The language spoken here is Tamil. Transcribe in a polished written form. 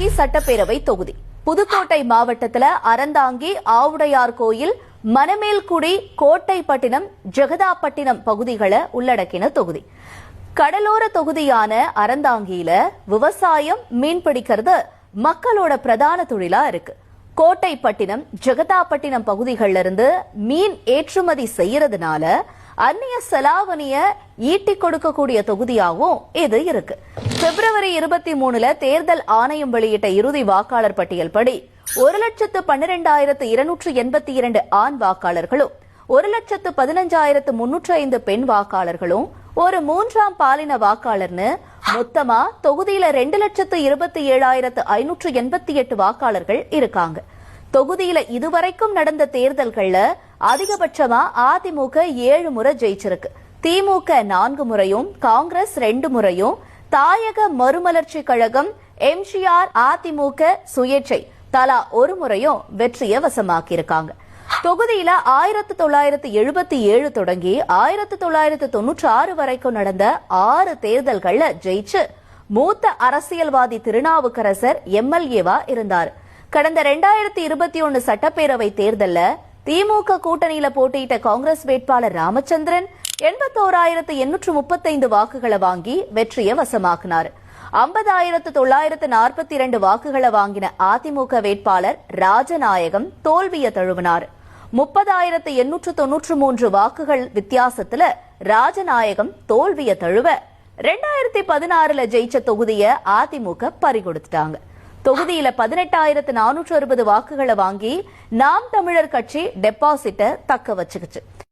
அறந்தாங்கி சட்டப்பேரவை தொகுதி புதுக்கோட்டை மாவட்டத்தில் அறந்தாங்கி ஆவுடையார் கோயில், மணமேல்குடி, கோட்டைப்பட்டினம், ஜெகதாப்பட்டினம் பகுதிகளை உள்ளடக்கின தொகுதி. கடலோர தொகுதியான அறந்தாங்கியில விவசாயம், மீன்பிடிக்கிறது மக்களோட பிரதான தொழிலா இருக்கு. கோட்டைப்பட்டினம், ஜெகதாப்பட்டினம் பகுதிகளில் இருந்து மீன் ஏற்றுமதி செய்யறதுனால அந்நிய செலாவணிய ஈட்டி கொடுக்கக்கூடிய தொகுதியாகவும் இது இருக்கு. பிப்ரவரி 23 தேர்தல் ஆணையம் வெளியிட்ட இறுதி வாக்காளர் பட்டியல் படி 1,12,282 ஆண் வாக்காளர்களும் 1,15,305 பெண் வாக்காளர்களும் ஒரு மூன்றாம் பாலின வாக்காளர்னு மொத்தமா தொகுதியில 2,27,588 வாக்காளர்கள் இருக்காங்க. தொகுதியில இதுவரைக்கும் நடந்த தேர்தல்கள்ல அதிகபட்சமா அதிமுக 7 முறை ஜெயிச்சிருக்கு. திமுக 4 முறையும், காங்கிரஸ் 2 முறையும், தாயக மறுமலர்ச்சி கழகம், எம்ஜிஆர், அதிமுக, சுயேட்சை தலா 1 முறையும் வெற்றியை வசமாக்கியிருக்காங்க. தொகுதியில 1977 தொடங்கி 1996 வரைக்கும் நடந்த 6 தேர்தல்கள்ல ஜெயிச்சு மூத்த அரசியல்வாதி திருநாவுக்கரசர் எம்எல்ஏவா இருந்தார். கடந்த 2021 சட்டப்பேரவை தேர்தல்ல திமுக கூட்டணியில போட்டியிட்ட காங்கிரஸ் வேட்பாளர் ராமச்சந்திரன் 81,835 வாக்குகளை வாங்கி வெற்றியை வசமாக்கினார். 50,942 வாக்குகளை வாங்கின அதிமுக வேட்பாளர் ராஜநாயகம் தோல்வியை தழுவினார். 30,893 வாக்குகள் வித்தியாசத்துல ராஜநாயகம் தோல்வியை தழுவ 2016 ஜெயிச்ச தொகுதியை அதிமுக பறிகொடுத்துட்டாங்க. தொகுதியில 18,460 வாக்குகளை வாங்கி நாம் தமிழர் கட்சி டெபாசிட்டை தக்க வச்சுக்கிச்சு.